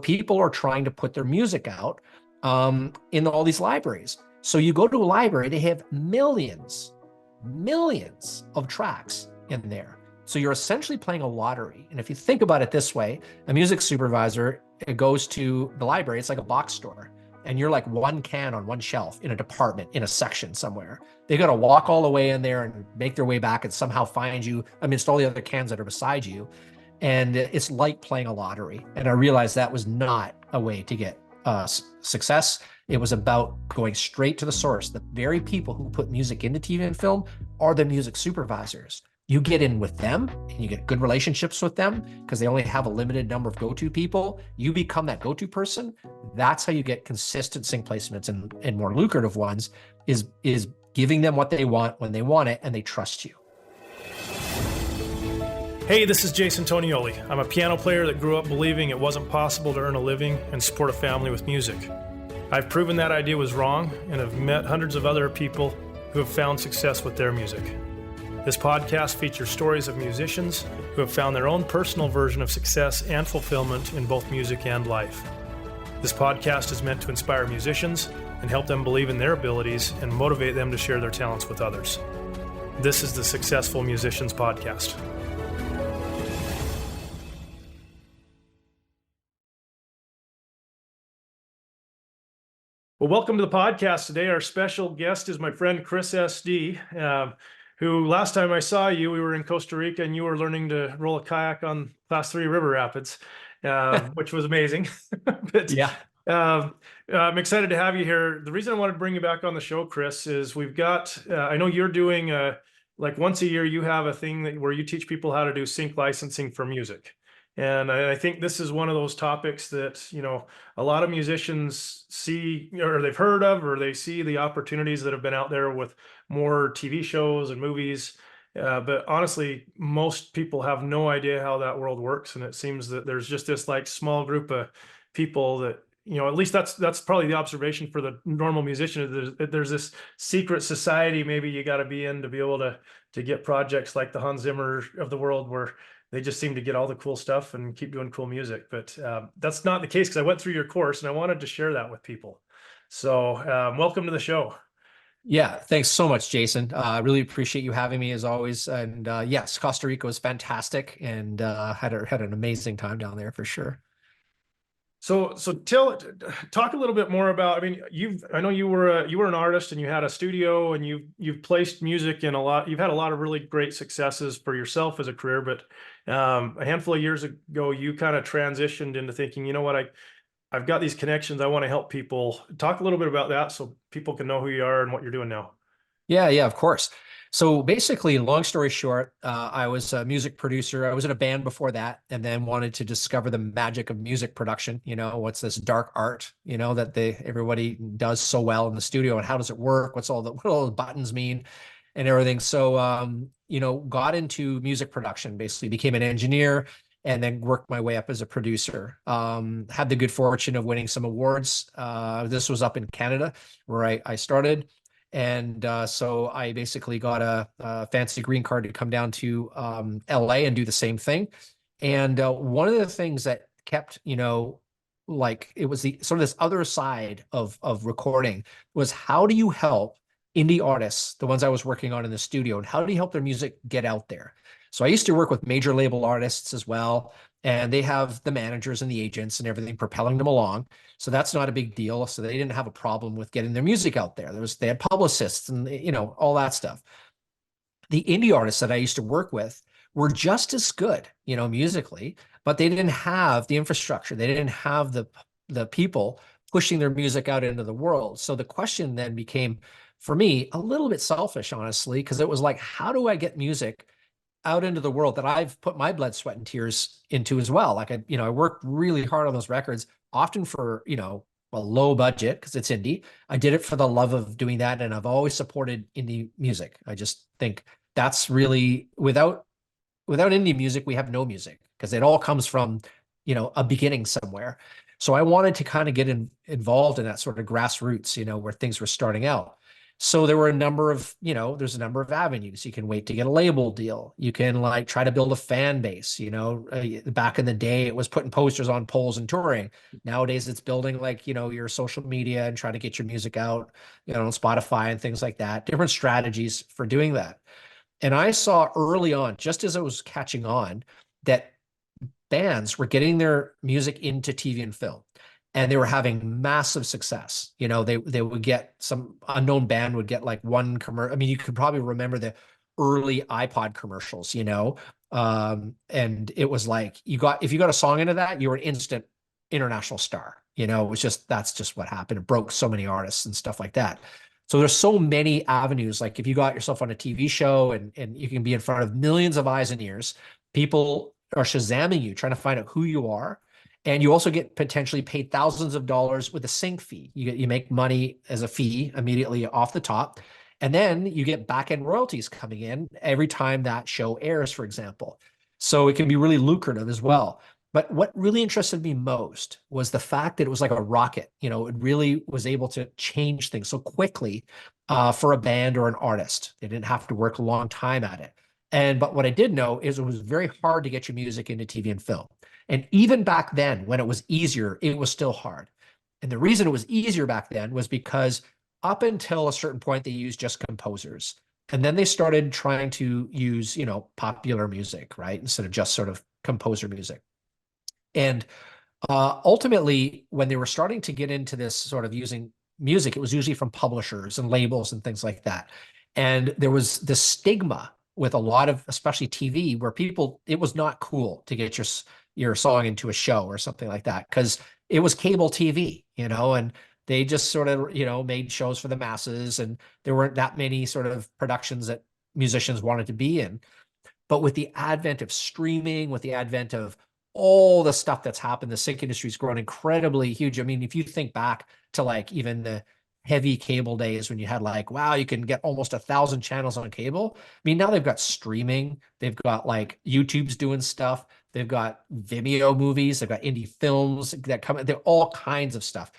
people are trying to put their music out in all these libraries. So you go to a library, they have millions of tracks in there. So you're essentially playing a lottery. And if you think about it this way, a music supervisor, it goes to the library, it's like a box store. And you're like one can on one shelf in a department, in a section somewhere. They got to walk all the way in there and make their way back and somehow find you amidst all the other cans that are beside you. And it's like playing a lottery. And I realized that was not a way to get success. It was about going straight to the source. The very people who put music into TV and film are the music supervisors. You get in with them and you get good relationships with them because they only have a limited number of go-to people. You become that go-to person. That's how you get consistent sync placements and more lucrative ones is giving them what they want when they want it and they trust you. Hey, this is Jason Tonioli. I'm a piano player that grew up believing it wasn't possible to earn a living and support a family with music. I've proven that idea was wrong and have met hundreds of other people who have found success with their music. This podcast features stories of musicians who have found their own personal version of success and fulfillment in both music and life. This podcast is meant to inspire musicians and help them believe in their abilities and motivate them to share their talents with others. This is the Successful Musicians Podcast. Well, welcome to the podcast today. Our special guest is my friend Chris SD, who last time I saw you, we were in Costa Rica and you were learning to roll a kayak on Class 3 river rapids, which was amazing. But, Yeah. I'm excited to have you here. The reason I wanted to bring you back on the show, Chris, is we've got, I know you're doing, like once a year, you have a thing where you teach people how to do sync licensing for music. And I think this is one of those topics that, you know, a lot of musicians see or they've heard of, or they see the opportunities that have been out there with more TV shows and movies. But honestly, most people have no idea how that world works. And it seems that there's just this like small group of people that, you know, at least that's probably the observation for the normal musician. There's this secret society maybe you got to be in to be able to get projects like the Hans Zimmer of the world, where they just seem to get all the cool stuff and keep doing cool music. But that's not the case, because I went through your course and I wanted to share that with people. So welcome to the show. Yeah, thanks so much, Jason. I really appreciate you having me as always. And yes, Costa Rica was fantastic and had an amazing time down there for sure. So talk a little bit more about, I mean, I know you were an artist and you had a studio and you've placed music in you've had a lot of really great successes for yourself as a career, but a handful of years ago, you kind of transitioned into thinking, you know what, I've got these connections. I want to help people. Talk a little bit about that so people can know who you are and what you're doing now. Yeah, of course. So basically, long story short, I was a music producer. I was in a band before that, and then wanted to discover the magic of music production. You know, what's this dark art, you know, that everybody does so well in the studio, and how does it work? What all the buttons mean and everything. So, you know, got into music production, basically became an engineer, and then worked my way up as a producer. Had the good fortune of winning some awards. This was up in Canada where I started. And so I basically got a fancy green card to come down to LA and do the same thing. And one of the things that kept, you know, like it was the sort of this other side of recording was, how do you help indie artists, the ones I was working on in the studio, and how do you help their music get out there? So I used to work with major label artists as well, and they have the managers and the agents and everything propelling them along. So that's not a big deal. So they didn't have a problem with getting their music out there. They had publicists and, you know, all that stuff. The indie artists that I used to work with were just as good, you know, musically, but they didn't have the infrastructure. They didn't have the people pushing their music out into the world. So the question then became, for me, a little bit selfish, honestly, because it was like, how do I get music out into the world that I've put my blood, sweat, and tears into as well? Like I worked really hard on those records, often for, you know, a low budget because it's indie. I did it for the love of doing that. And I've always supported indie music. I just think that's really, without indie music, we have no music, because it all comes from, you know, a beginning somewhere. So I wanted to kind of get involved in that sort of grassroots, you know, where things were starting out. So there were a number of, there's a number of avenues. You can wait to get a label deal. You can like try to build a fan base. Back in the day, it was putting posters on poles and touring. Nowadays, it's building like, your social media and trying to get your music out, on Spotify and things like that. Different strategies for doing that. And I saw early on, just as it was catching on, that bands were getting their music into TV and film, and they were having massive success. They would get, some unknown band would get like one commercial. I mean, you could probably remember the early iPod commercials, and it was like if you got a song into that, you were an instant international star. It was just, that's just what happened. It broke so many artists and stuff like that. So there's so many avenues. Like if you got yourself on a TV show and you can be in front of millions of eyes and ears, people are Shazamming you, trying to find out who you are. And you also get potentially paid thousands of dollars with a sync fee. You make money as a fee immediately off the top. And then you get back-end royalties coming in every time that show airs, for example. So it can be really lucrative as well. But what really interested me most was the fact that it was like a rocket. It really was able to change things so quickly for a band or an artist. They didn't have to work a long time at it. But what I did know is it was very hard to get your music into TV and film. And even back then, when it was easier, it was still hard. And the reason it was easier back then was because up until a certain point, they used just composers. And then they started trying to use, popular music, right? Instead of just sort of composer music. And ultimately, when they were starting to get into this sort of using music, it was usually from publishers and labels and things like that. And there was this stigma with a lot of, especially TV, where it was not cool to get your song into a show or something like that, because it was cable TV, and they just sort of, made shows for the masses, and there weren't that many sort of productions that musicians wanted to be in. But with the advent of streaming, with the advent of all the stuff that's happened, the sync industry has grown incredibly huge. I mean, if you think back to like even the heavy cable days when you had like, wow, you can get almost 1,000 channels on cable. I mean, now they've got streaming, they've got like YouTube's doing stuff, they've got Vimeo movies, they've got indie films that come, they're all kinds of stuff.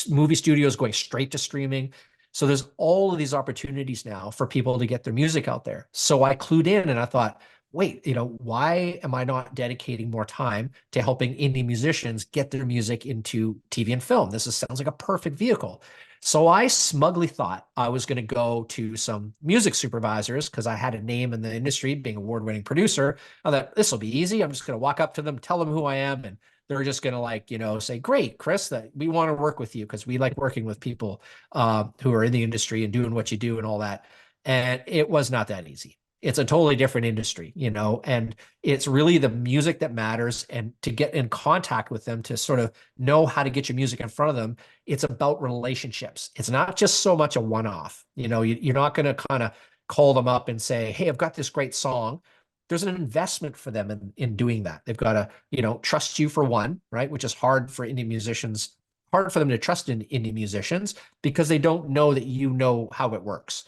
Movie studios going straight to streaming. So there's all of these opportunities now for people to get their music out there. So I clued in and I thought, wait, why am I not dedicating more time to helping indie musicians get their music into TV and film? Sounds like a perfect vehicle. So I smugly thought I was going to go to some music supervisors because I had a name in the industry, being an award-winning producer. I thought this will be easy. I'm just going to walk up to them, tell them who I am, and they're just going to like, say, great, Chris, that we want to work with you because we like working with people who are in the industry and doing what you do and all that. And it was not that easy. It's a totally different industry, and it's really the music that matters. And to get in contact with them, to sort of know how to get your music in front of them, it's about relationships. It's not just so much a one-off. You're not going to kind of call them up and say, hey, I've got this great song. There's an investment for them in doing that. They've got to, trust you for one, right? Which is hard for indie musicians, hard for them to trust in indie musicians because they don't know that how it works.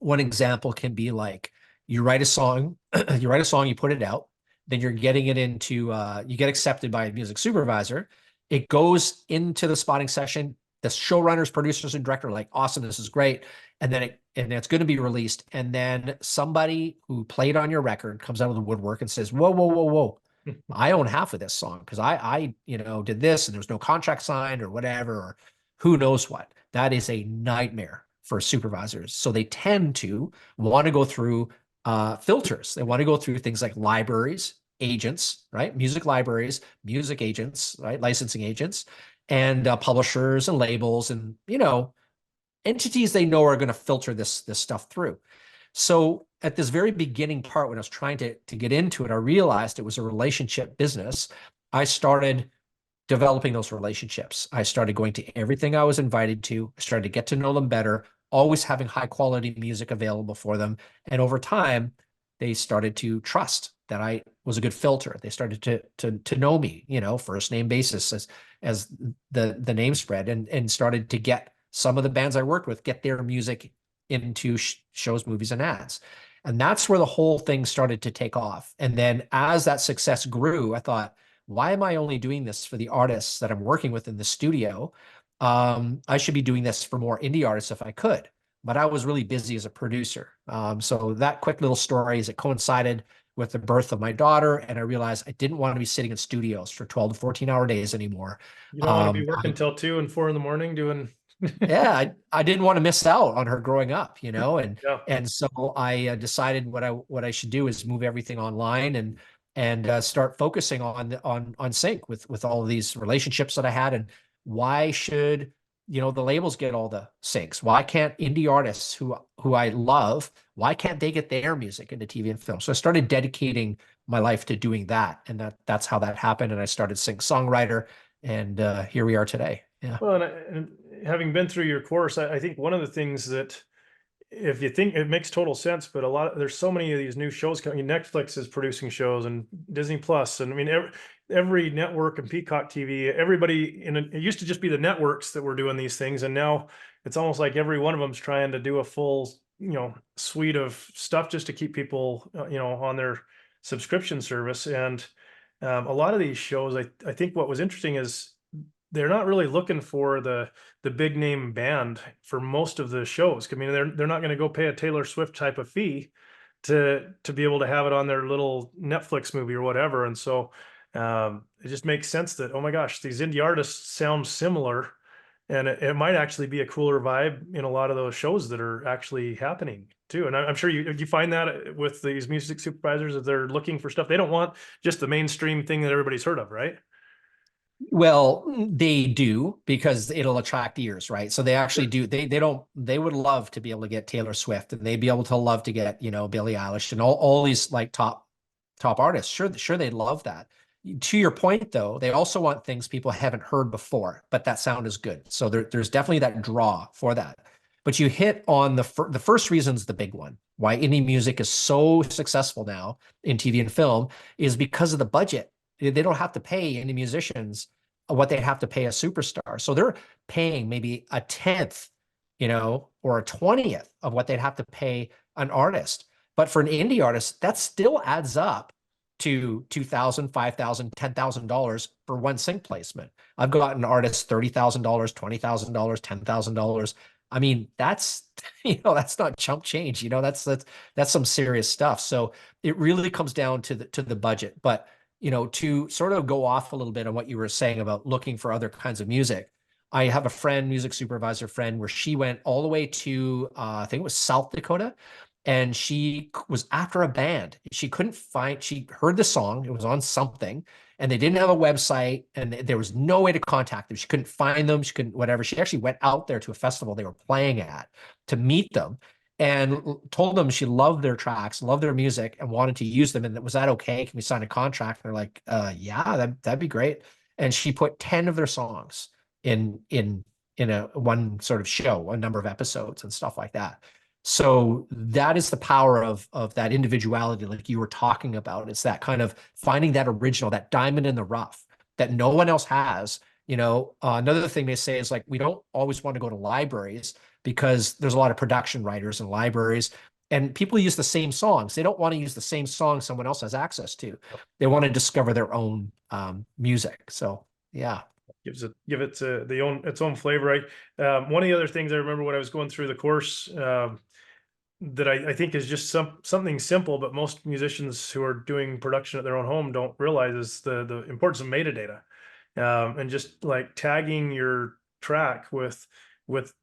One example can be like you write a song, you put it out, then you're getting it into, you get accepted by a music supervisor. It goes into the spotting session. The showrunners, producers, and director are like, awesome, this is great. And then it's going to be released. And then somebody who played on your record comes out of the woodwork and says, whoa, whoa, whoa, whoa. I own half of this song because I did this and there was no contract signed or whatever, or who knows what. That is a nightmare for supervisors. So they tend to want to go through filters. They want to go through things like libraries, agents, right? Music libraries, music agents, right? Licensing agents, and publishers and labels and, entities they know are going to filter this stuff through. So at this very beginning part, when I was trying to get into it, I realized it was a relationship business. I started developing those relationships. I started going to everything I was invited to. I started to get to know them better, always having high quality music available for them. And over time, they started to trust that I was a good filter. They started to know me, first name basis as the name spread, and started to get some of the bands I worked with, get their music into shows, movies, and ads. And that's where the whole thing started to take off. And then as that success grew, I thought, why am I only doing this for the artists that I'm working with in the studio? I should be doing this for more indie artists if I could. But I was really busy as a producer. So that quick little story is it coincided with the birth of my daughter, and I realized I didn't want to be sitting in studios for 12 to 14-hour days anymore. You don't want to be working I till 2 and 4 in the morning doing. yeah, I didn't want to miss out on her growing up, Yeah. and so I decided what I should do is move everything online and start focusing on sync with all of these relationships that I had. And why should the labels get all the syncs? Why can't indie artists who I love, why can't they get their music into TV and film? So I started dedicating my life to doing that, and that's how that happened. And I started Sync Songwriter, and here we are today. Yeah. Well, and having been through your course, I think one of the things that, if you think it makes total sense, but there's so many of these new shows coming. Netflix is producing shows, and Disney Plus, and I mean every network and Peacock TV, everybody it used to just be the networks that were doing these things, and now it's almost like every one of them's trying to do a full suite of stuff just to keep people on their subscription service. And a lot of these shows, I think what was interesting is they're not really looking for the big name band for most of the shows. I mean, they're not going to go pay a Taylor Swift type of fee to be able to have it on their little Netflix movie or whatever. And so it just makes sense that, oh my gosh, these indie artists sound similar, and it might actually be a cooler vibe in a lot of those shows that are actually happening too. And I'm sure you find that with these music supervisors, that they're looking for stuff. They don't want just the mainstream thing that everybody's heard of, right? Well, they do, because it'll attract ears, right? So they actually do. They would love to be able to get Taylor Swift, and they'd be able to love to get, Billie Eilish and all these like top artists. Sure they'd love that. To your point though, they also want things people haven't heard before, but that sound is good. So there's definitely that draw for that. But you hit on the first reason's the big one. Why indie music is so successful now in TV and film is because of the budget. They don't have to pay any musicians what they have to pay a superstar. So they're paying maybe a tenth, or a 20th of what they'd have to pay an artist. But for an indie artist, that still adds up to $2,000, $5,000, $10,000 for one sync placement. I've gotten artists $30,000, $20,000, $10,000. I mean, that's that's not chump change. That's some serious stuff. So it really comes down to the budget. But to sort of go off a little bit on what you were saying about looking for other kinds of music, I have a friend, music supervisor friend, where she went all the way to, I think it was South Dakota, and she was after a band. She heard the song, it was on something, and they didn't have a website, and there was no way to contact them. She couldn't find them. She couldn't, whatever. She actually went out there to a festival they were playing at to meet them, and told them she loved their tracks, loved their music, and wanted to use them. And was that okay? Can we sign a contract? And they're like, yeah, that'd be great. And she put 10 of their songs in a one sort of show, a number of episodes and stuff like that. So that is the power of that individuality, like you were talking about. It's that kind of finding that original, that diamond in the rough that no one else has. Another thing they say is, like, we don't always want to go to libraries because there's a lot of production writers in libraries, and people use the same songs. They don't want to use the same song someone else has access to. They want to discover their own music. So yeah. Give it its own flavor, right? One of the other things I remember when I was going through the course, that I think is just something simple, but most musicians who are doing production at their own home don't realize, is the importance of metadata, and just like tagging your track with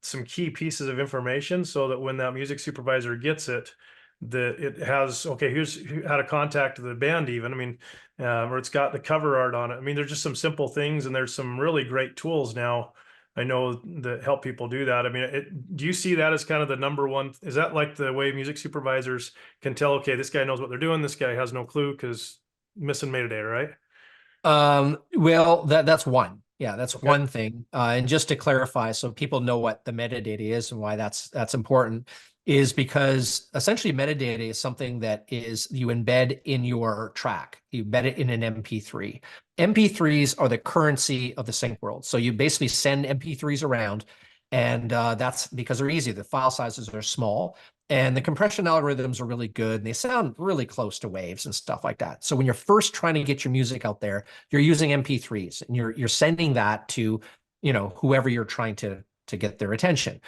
some key pieces of information, so that when that music supervisor gets it, that it has, okay, here's how to contact the band even. I mean, or it's got the cover art on it. I mean, there's just some simple things, and there's some really great tools now, I know, that help people do that. I mean, do you see that as kind of the number one? Is that like the way music supervisors can tell, okay, this guy knows what they're doing, this guy has no clue because missing metadata, right? Well, that's one. Yeah, that's Okay. one thing. And just to clarify, so people know what the metadata is and why that's important, is because essentially metadata is something that you embed in your track. You embed it in an MP3. MP3s are the currency of the sync world. So you basically send MP3s around, and that's because they're easy. The file sizes are small, and the compression algorithms are really good, and they sound really close to waves and stuff like that. So when you're first trying to get your music out there, you're using MP3s, and you're sending that to whoever you're trying to get their attention.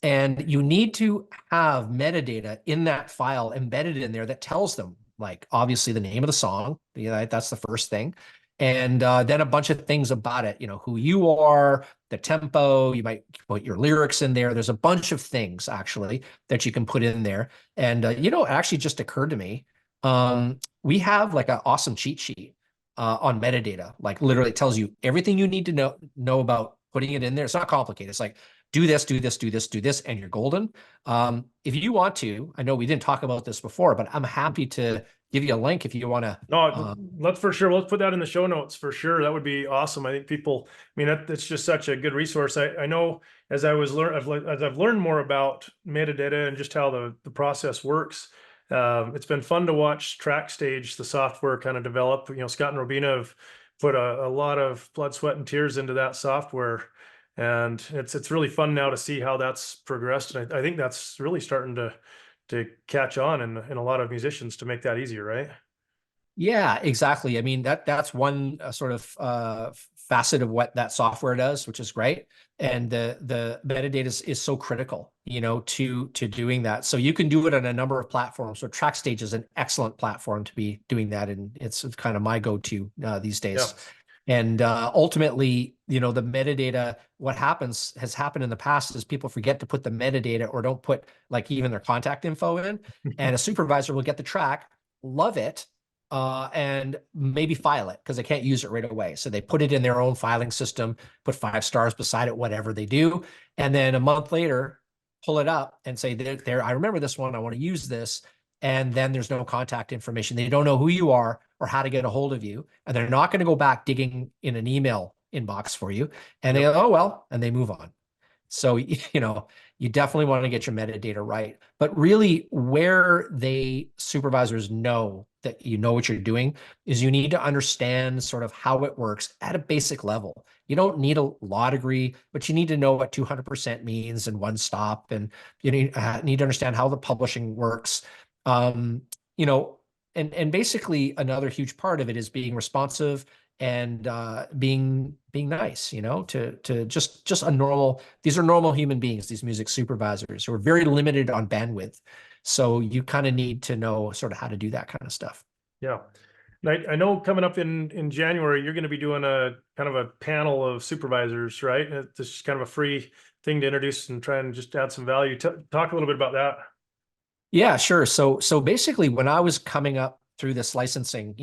And you need to have metadata in that file embedded in there that tells them, like, obviously the name of the song. That's the first thing. And then a bunch of things about it, who you are, the tempo, you might put your lyrics in there. There's a bunch of things actually that you can put in there. And, it actually just occurred to me. We have like an awesome cheat sheet on metadata, like literally it tells you everything you need to know about putting it in there. It's not complicated. It's like, do this, do this, do this, do this, and you're golden. If you want to, I know we didn't talk about this before, but I'm happy to give you a link if you want to. No, let's for sure. Let's put that in the show notes for sure. That would be awesome. I think people, I mean, that's just such a good resource. I know as I've learned more about metadata and just how the process works, it's been fun to watch TrackStage, the software, kind of develop. Scott and Robina have put a lot of blood, sweat, and tears into that software. And it's really fun now to see how that's progressed. And I think that's really starting to catch on in a lot of musicians to make that easier, right? Yeah, exactly. I mean, that's one sort of facet of what that software does, which is great. And the metadata is so critical, to doing that. So you can do it on a number of platforms. So TrackStage is an excellent platform to be doing that, and it's kind of my go-to these days. Yeah. And ultimately, the metadata, what has happened in the past is people forget to put the metadata or don't put like even their contact info in, and a supervisor will get the track, love it, and maybe file it because they can't use it right away. So they put it in their own filing system, put 5 stars beside it, whatever they do. And then a month later, pull it up and say, there, I remember this one, I want to use this. And then there's no contact information. They don't know who you are or how to get a hold of you. And they're not going to go back digging in an email inbox for you. And they go, oh, well, and they move on. So, you definitely want to get your metadata right. But really, where supervisors know that you know what you're doing is you need to understand sort of how it works at a basic level. You don't need a law degree, but you need to know what 200% means and one stop. And you need to understand how the publishing works. And basically another huge part of it is being responsive and being nice, to just a normal. These are normal human beings, these music supervisors who are very limited on bandwidth. So you kind of need to know sort of how to do that kind of stuff. Yeah. I know coming up in January, you're going to be doing a kind of a panel of supervisors, right? It's just kind of a free thing to introduce and try and just add some value. Talk a little bit about that. Yeah, sure. So basically when I was coming up through this licensing,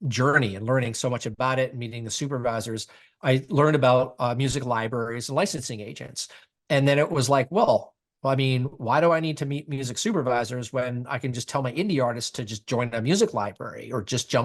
journey and learning so much about it and meeting the supervisors, I learned about music libraries and licensing agents. And then it was like, well, I mean, why do I need to meet music supervisors when I can just tell my indie artists to just join a music library or just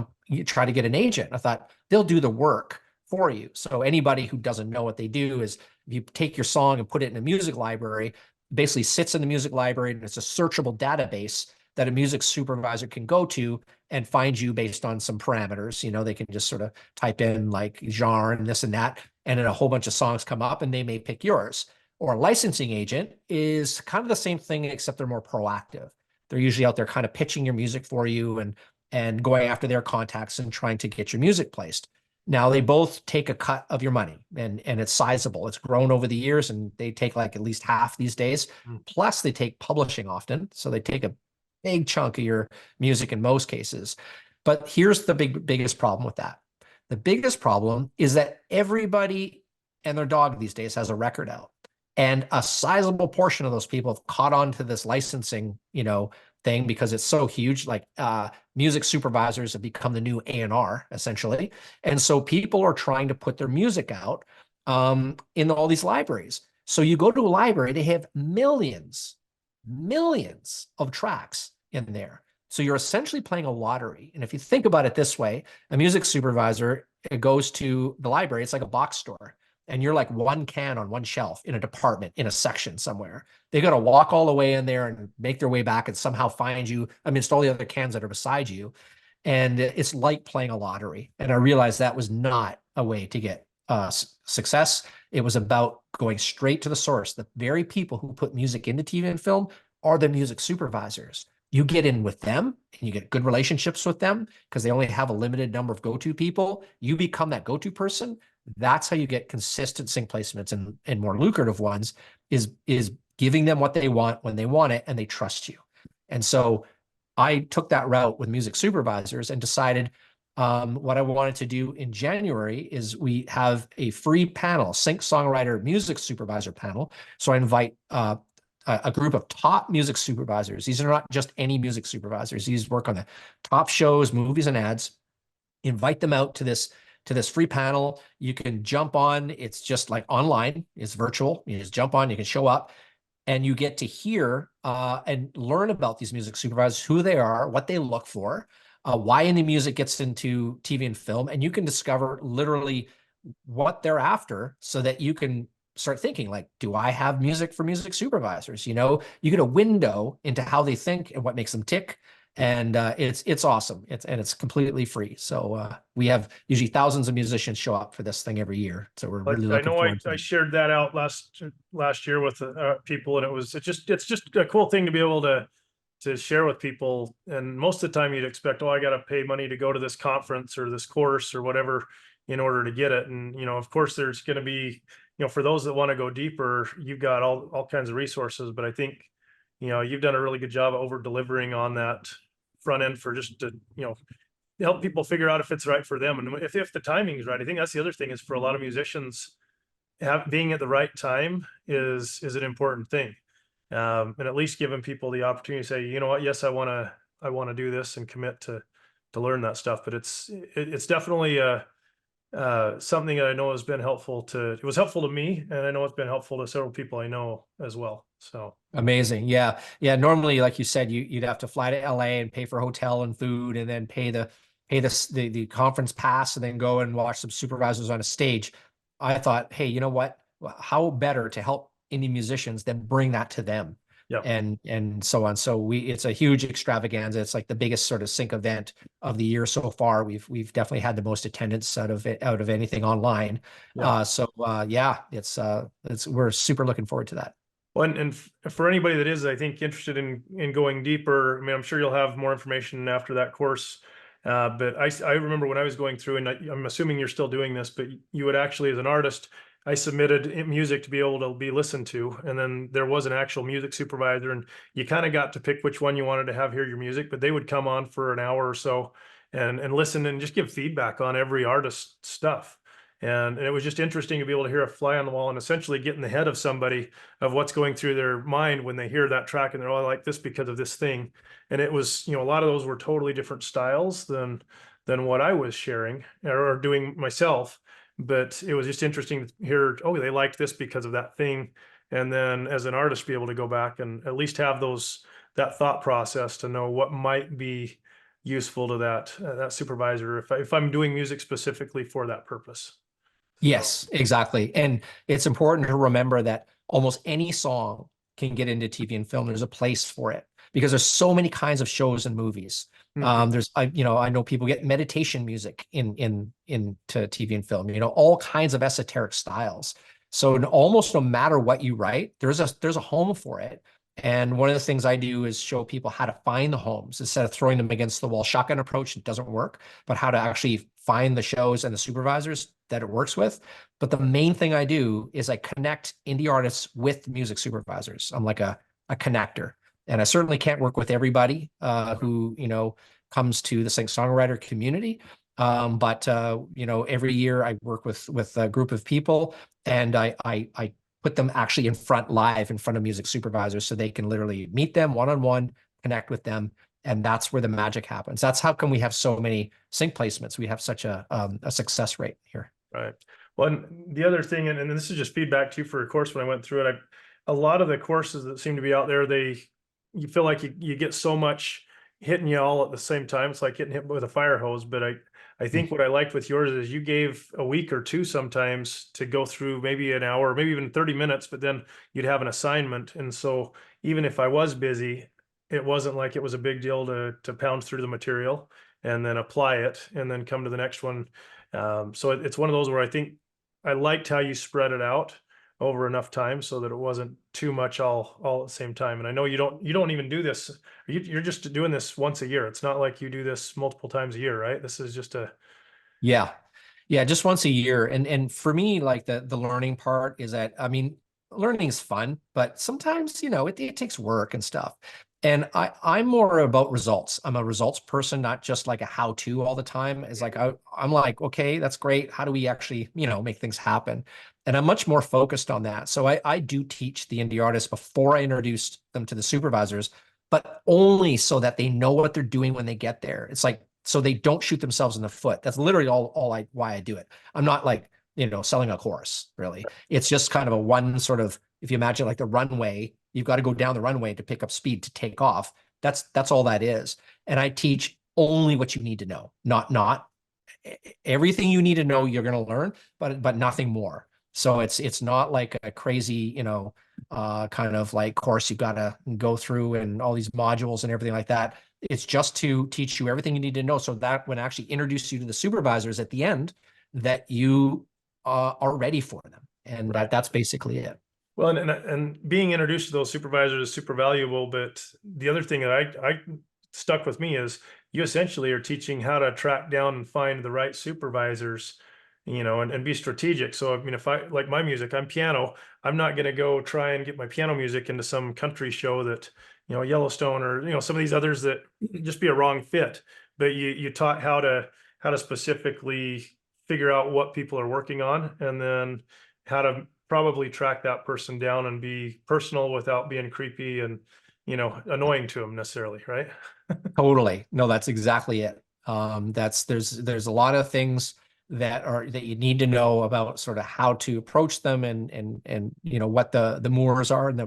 try to get an agent? I thought they'll do the work for you. So anybody who doesn't know what they do is if you take your song and put it in a music library, basically sits in the music library and it's a searchable database that a music supervisor can go to and find you based on some parameters. They can just sort of type in like genre and this and that, and then a whole bunch of songs come up and they may pick yours. Or a licensing agent is kind of the same thing, except they're more proactive. They're usually out there kind of pitching your music for you and going after their contacts and trying to get your music placed. Now they both take a cut of your money and it's sizable. It's grown over the years and they take like at least half these days. Plus they take publishing often. So they take a big chunk of your music in most cases. But here's the biggest problem with that. The biggest problem is that everybody and their dog these days has a record out. And a sizable portion of those people have caught on to this licensing, thing because it's so huge. Like music supervisors have become the new A&R essentially. And so people are trying to put their music out in all these libraries. So you go to a library, they have millions of tracks in there. So you're essentially playing a lottery. And if you think about it this way, a music supervisor, it goes to the library, it's like a box store. And you're like one can on one shelf in a department, in a section somewhere. They got to walk all the way in there and make their way back and somehow find you amidst all the other cans that are beside you. And it's like playing a lottery. And I realized that was not a way to get success. It was about going straight to the source. The very people who put music into TV and film are the music supervisors. You get in with them and you get good relationships with them because they only have a limited number of go-to people. You become that go-to person. That's how you get consistent sync placements and more lucrative ones is giving them what they want when they want it and they trust you. And so I took that route with music supervisors and decided what I wanted to do in January is we have a free panel, sync songwriter music supervisor panel. So I invite a group of top music supervisors. These are not just any music supervisors. These work on the top shows, movies, and ads. Invite them out to this free panel. You can jump on. It's just like online. It's virtual. You just jump on. You can show up, and you get to hear and learn about these music supervisors, who they are, what they look for, why any music gets into TV and film, and you can discover literally what they're after so that you can start thinking like, do I have music for music supervisors? You know, you get a window into how they think and what makes them tick. And it's awesome. It's completely free. So we have usually thousands of musicians show up for this thing every year. So we're really I looking know forward to I it. shared that out last year with people, and it's just a cool thing to be able to share with people. And most of the time you'd expect, oh, I got to pay money to go to this conference or this course or whatever in order to get it. And, you know, of course there's going to be, you know, for those that want to go deeper, you've got all kinds of resources, but I think, you know, you've done a really good job of over delivering on that front end for just to, you know, help people figure out if it's right for them. And if the timing is right, I think that's the other thing is for a lot of musicians, being at the right time is an important thing. And at least giving people the opportunity to say, you know what, yes, I want to do this and commit to learn that stuff. But it's definitely something that I know has been helpful it was helpful to me, and I know it's been helpful to several people I know as well. So Amazing. Yeah. Yeah. Normally, like you said, you'd have to fly to LA and pay for hotel and food and then pay the conference pass and then go and watch some supervisors on a stage. I thought, hey, you know what? How better to help indie musicians than bring that to them yeah. and so on. So it's a huge extravaganza. It's like the biggest sort of sync event of the year so far. We've definitely had the most attendance out of anything online. Yeah. Yeah, it's we're super looking forward to that. Well, and for anybody that is, I think, interested in going deeper, I mean, I'm sure you'll have more information after that course. But I remember when I was going through, and I'm assuming you're still doing this, but you would actually, as an artist, I submitted music to be able to be listened to, and then there was an actual music supervisor, and you kind of got to pick which one you wanted to have hear your music, but they would come on for an hour or so and listen and just give feedback on every artist's stuff. And it was just interesting to be able to hear a fly on the wall and essentially get in the head of somebody of what's going through their mind when they hear that track and they're, oh, I like this because of this thing. And it was, you know, a lot of those were totally different styles than what I was sharing or doing myself. But it was just interesting to hear, oh, they liked this because of that thing. And then as an artist, be able to go back and at least have that thought process to know what might be useful to that supervisor if I'm doing music specifically for that purpose. So, Yes, exactly. And it's important to remember that almost any song can get into TV and film. There's a place for it because there's so many kinds of shows and movies. mhm. I know people get meditation music into TV and film, you know, all kinds of esoteric styles. So almost no matter what you write, there's a home for it. And one of the things I do is show people how to find the homes instead of throwing them against the wall. Shotgun approach, it doesn't work, but how to actually find the shows and the supervisors that it works with. But the main thing I do is I connect indie artists with music supervisors. I'm like a connector. And I certainly can't work with everybody who, you know, comes to the songwriter community. But you know, every year I work with a group of people and I put them actually in front live in front of music supervisors so they can literally meet them one-on-one, connect with them. And that's where the magic happens. That's how come we have so many sync placements. We have such a success rate here. Right. Well, and the other thing, and this is just feedback too for a course when I went through it, a lot of the courses that seem to be out there, you feel like you get so much hitting you all at the same time. It's like getting hit with a fire hose. But I think what I liked with yours is you gave a week or two sometimes to go through maybe an hour, maybe even 30 minutes, but then you'd have an assignment. And so even if I was busy, it wasn't like it was a big deal to pound through the material and then apply it and then come to the next one. So it's one of those where I think I liked how you spread it out over enough time so that it wasn't too much all at the same time. And I know you don't even do this. You're just doing this once a year. It's not like you do this multiple times a year, right? This is just Yeah. Yeah, just once a year. And for me, like the learning part is that, I mean, learning is fun, but sometimes, it takes work and stuff. And I'm more about results. I'm a results person, not just like a how-to all the time. It's like I'm like, okay, that's great. How do we actually, make things happen? And I'm much more focused on that. So I do teach the indie artists before I introduce them to the supervisors, but only so that they know what they're doing when they get there. It's like so they don't shoot themselves in the foot. That's literally why I do it. I'm not like, selling a course, really. It's just kind of a one sort of, if you imagine like the runway, you've got to go down the runway to pick up speed to take off. That's all that is. And I teach only what you need to know, not everything you need to know you're going to learn, but nothing more. So it's not like a crazy, kind of like course you've got to go through and all these modules and everything like that. It's just to teach you everything you need to know so that when I actually introduce you to the supervisors at the end, that you are ready for them. And Right. that's basically it. Well, and being introduced to those supervisors is super valuable. But the other thing that I stuck with me is you essentially are teaching how to track down and find the right supervisors, and be strategic. So, I mean, if I like my music, I'm piano, I'm not going to go try and get my piano music into some country show that, Yellowstone or, some of these others that just be a wrong fit. But you taught how to specifically figure out what people are working on, and then how to probably track that person down and be personal without being creepy and, annoying to them necessarily. Right. Totally. No, that's exactly it. There's a lot of things that you need to know about sort of how to approach them and what the moors are and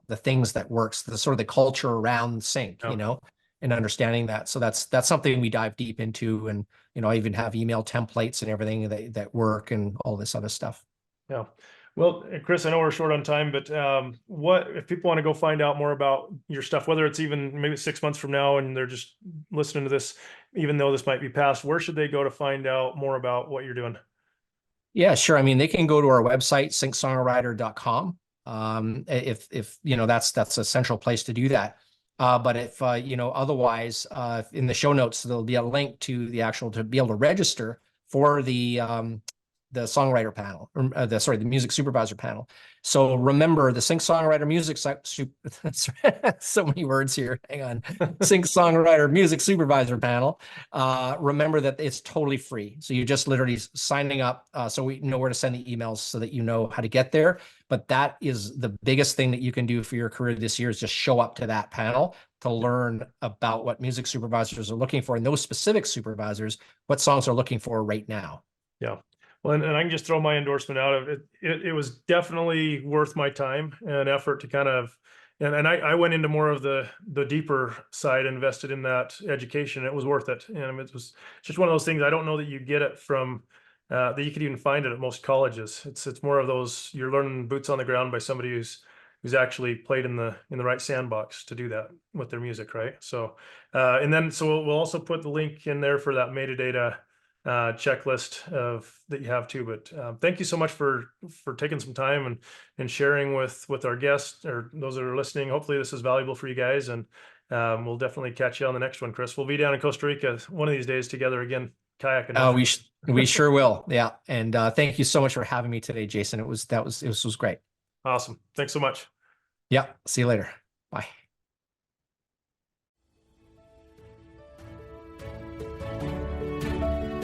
the things that works, the sort of the culture around sync, Yeah. and understanding that. So that's something we dive deep into, and I even have email templates and everything that work and all this other stuff. Yeah. Well, Chris, I know we're short on time, but what if people want to go find out more about your stuff, whether it's even maybe 6 months from now and they're just listening to this, even though this might be past, where should they go to find out more about what you're doing? Yeah, sure. I mean, they can go to our website, syncsongwriter.com. If that's a central place to do that. But if otherwise, in the show notes, there'll be a link to to be able to register for the songwriter panel, or the music supervisor panel. So remember the Sync Songwriter Music, so many words here. Hang on. Sync Songwriter Music Supervisor panel. Remember that it's totally free. So you're just literally signing up. So we know where to send the emails so that you know how to get there. But that is the biggest thing that you can do for your career this year, is just show up to that panel to learn about what music supervisors are looking for, and those specific supervisors, what songs are looking for right now. Yeah. Well, and I can just throw my endorsement out of it. It was definitely worth my time and effort to kind of, and I went into more of the deeper side, invested in that education. It was worth it. And it was just one of those things. I don't know that you get it from, that you could even find it at most colleges. It's more of those, you're learning boots on the ground by somebody who's actually played in the right sandbox to do that with their music. Right. So, and then, so we'll also put the link in there for that metadata checklist that you have too. But thank you so much for taking some time and sharing with our guests or those that are listening. Hopefully this is valuable for you guys, and we'll definitely catch you on the next one, Chris. We'll be down in Costa Rica one of these days together again, kayaking. We sure will. Yeah. And thank you so much for having me today, Jason. It was great. Awesome. Thanks so much. Yeah. See you later. Bye.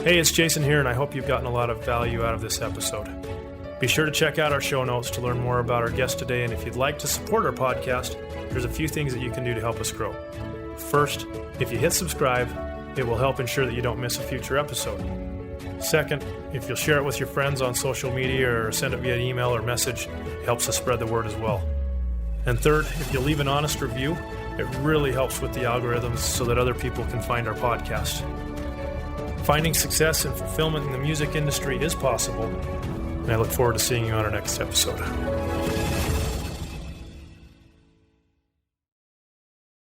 Hey, it's Jason here, and I hope you've gotten a lot of value out of this episode. Be sure to check out our show notes to learn more about our guest today, and if you'd like to support our podcast, there's a few things that you can do to help us grow. First, if you hit subscribe, it will help ensure that you don't miss a future episode. Second, if you'll share it with your friends on social media or send it via email or message, it helps us spread the word as well. And third, if you'll leave an honest review, it really helps with the algorithms so that other people can find our podcast. Finding success and fulfillment in the music industry is possible, and I look forward to seeing you on our next episode.